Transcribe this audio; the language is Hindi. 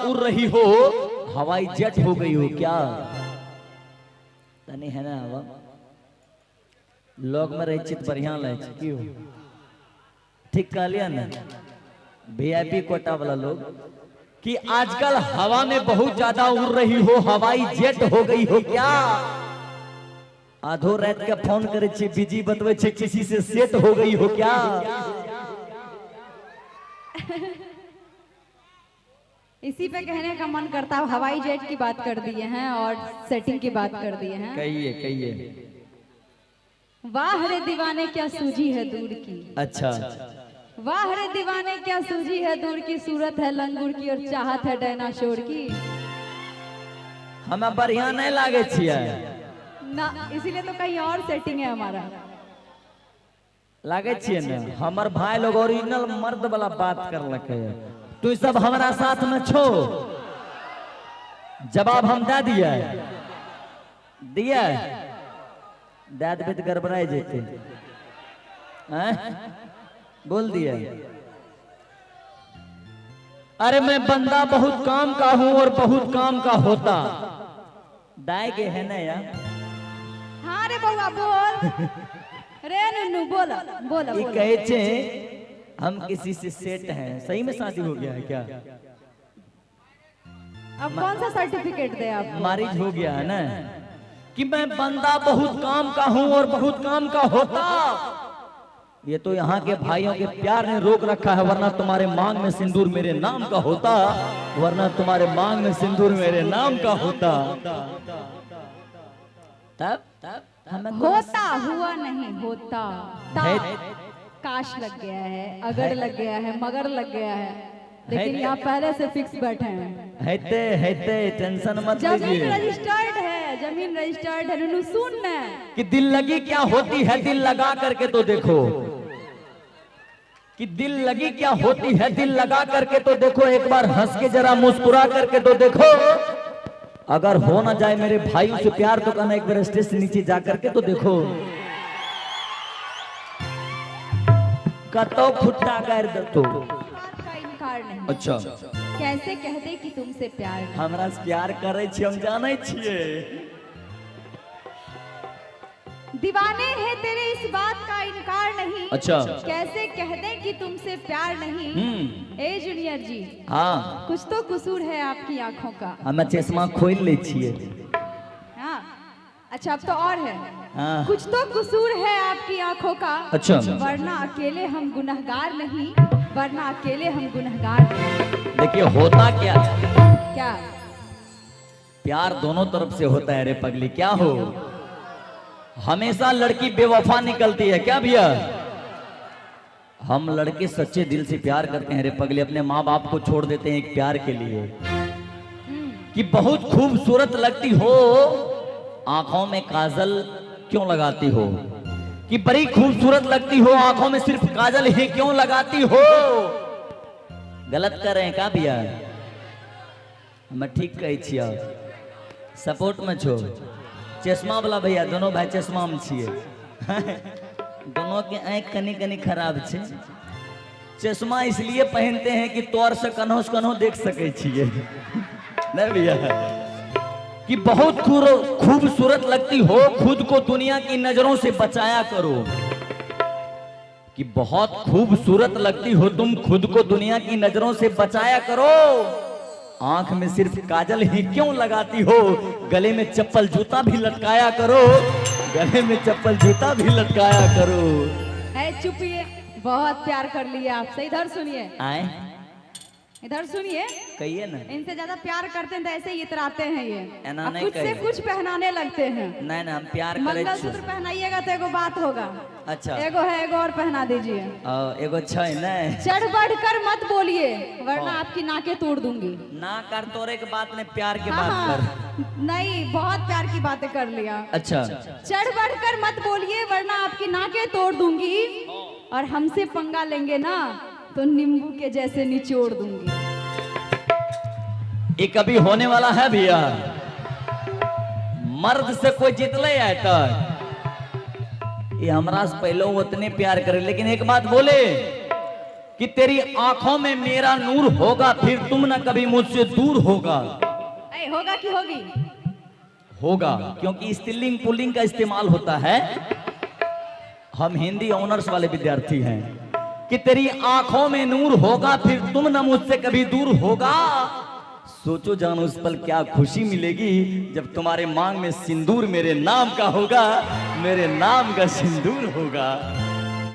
उड़ रही हो, हवाई जेट हो गई हो क्या? तनी है ना हवा लोग में रही चित बढ़िया लगे क्यों? ठीक कह लिया ना वीआईपी कोटा वाला लोग कि आजकल हवा में बहुत ज्यादा उड़ रही हो, हवाई जेट हो गई हो क्या? आधो रात के फोन करे छे, बिजी बतवे छे, किसी से सेट हो गई हो क्या? इसी पे कहने का मन करता है, हवाई जेट की बात कर दिए हैं और सेटिंग की बात कर दिए हैं। कहिए कहिए। वाह रे दीवाने क्या सूझी है दूर की। अच्छा। वाह रे दीवाने क्या सूझी है दूर की, सूरत है लंगूर की और चाहत है डायनासोर की। हमें बढ़िया नहीं लागे छिए ना, इसीलिए तो कहीं और सेटिंग है हमारा। लागे छिए ना हमार भाई लोग ओरिजिनल मर्द वाला बात कर लके। तू सब हमारा साथ में छो, जवाब हम दे दिए दिए दे देबे तो गड़बड़ाई जेते हैं? बोल दिए। अरे मैं बंदा बहुत काम का हूं और बहुत काम का होता। दाए के है ना यार? हाँ रे बउआ बोल। रे नुन्नू बोल बोल ये कहे छे हम किसी से सेट हैं, सही में शादी हो गया है क्या? अब कौन सा सर्टिफिकेट दे आप? मैरिज हो गया है ना कि मैं बंदा बहुत काम का हूं और बहुत काम का होता। ये तो यहाँ के भाइयों के प्यार ने रोक रखा है, वरना तुम्हारे मांग में सिंदूर मेरे नाम का होता, वरना तुम्हारे मांग में सिंदूर मेरे नाम का होता। तब होता हुआ नहीं होता। काश लग गया है, अगर लग गया है, मगर लग गया है, लेकिन यहाँ पहले से फिक्स बैठे हैं। हेते टेंशन मत जमीन लीजिए। रजिस्टर्ड है, जमीन रजिस्टर्ड है। नुनू सुन न कि दिल लगी क्या होती है, दिल लगा करके तो देखो। कि दिल लगी क्या होती है, दिल लगा करके तो देखो। एक बार हंस के जरा मुस्कुरा करके तो देखो। अगर हो ना जाए मेरे भाइयों से प्यार तो कहना एक बार स्टेज से नीचे जा करके तो देखो। कतो फुट्टा कर दो। बात का इनकार नहीं। अच्छा कैसे कह दे कि तुमसे प्यार नहीं। हमरा से प्यार करे छी, हम जाने छिए। दीवाने हैं तेरे इस बात का इनकार नहीं। अच्छा। कैसे कह दे कि तुमसे प्यार नहीं। ए जूनियर जी, हाँ कुछ तो कसूर है आपकी आंखों का। हम चश्मा खोल ले छिए। हाँ अच्छा, अब तो और है। हाँ। कुछ तो कसूर है आपकी आंखों का। अच्छा। वरना अकेले हम गुनहगार नहीं, वरना अकेले हम गुनहगार नहीं। देखिए होता क्या क्या? प्यार दोनों तरफ से होता है रे पगली। क्या हो, हमेशा लड़की बेवफा निकलती है क्या भैया? हम लड़के सच्चे दिल से प्यार करते हैं रे पगली, अपने माँ बाप को छोड़ देते हैं एक प्यार के लिए। कि बहुत खूबसूरत लगती हो, आंखों में काजल क्यों लगाती हो? कि बड़ी खूबसूरत लगती हो, आंखों में सिर्फ काजल ही क्यों लगाती हो? गलत कर रहे हैं क्या भैया? मैं ठीक कही छिया, सपोर्ट में छो। चश्मा वाला भैया, दोनों भाई चश्मा में छिए। दोनों के आंख कनी कनी खराब छे। चश्मा इसलिए पहनते हैं कि तौर से कन्हो देख सके छिए। नहीं भैया कि बहुत खूबसूरत लगती हो, खुद को दुनिया की नजरों से बचाया करो। कि बहुत खूबसूरत लगती हो तुम, खुद को दुनिया की नजरों से बचाया करो। आंख में सिर्फ काजल ही क्यों लगाती हो? गले में चप्पल जूता भी लटकाया करो, गले में चप्पल जूता भी लटकाया करो। चुपिए, बहुत प्यार कर लिया आपसे। इधर सुनिए, आए इधर सुनिए। कहिए ना। इनसे ज्यादा प्यार करते हैं तो ऐसे ही इतराते हैं ये। ऐना अब नहीं कुछ से कहिए। कुछ पहनाने लगते हैं। नहीं ना, हम प्यार करे मंगलसूत्र पहनाइएगा तो एगो बात होगा। अच्छा। एगो है, एगो और पहना दीजिए। एगो छै नहीं। चढ़ बढ़कर मत बोलिए, वरना आपकी नाकें तोड़ दूंगी। ना कर तोरे के बात ने प्यार के हाँ, बात कर। हाँ, नहीं, बहुत प्यार की बातें कर लिया। अच्छा। चढ़ बढ़कर मत बोलिए, वरना आपकी नाकें तोड़ दूंगी। और हमसे पंगा लेंगे ना तो नींबू के जैसे निचोड़ दूंगी। ये कभी होने वाला है भैया? मर्द से कोई जीतले है तक? ये हमरा से पहले उतने प्यार करे, लेकिन एक बात बोले कि तेरी आंखों में मेरा नूर होगा, फिर तुम न कभी मुझसे दूर होगा। होगा कि होगी? होगा, क्योंकि स्त्रीलिंग पुल्लिंग का इस्तेमाल होता है। हम हिंदी ऑनर्स वाले विद्यार्थी हैं। कि तेरी आंखों में नूर होगा, फिर तुम न मुझसे कभी दूर होगा। सोचो जानो उस पल क्या खुशी मिलेगी जब तुम्हारे मांग में सिंदूर मेरे नाम का होगा, मेरे नाम का सिंदूर होगा।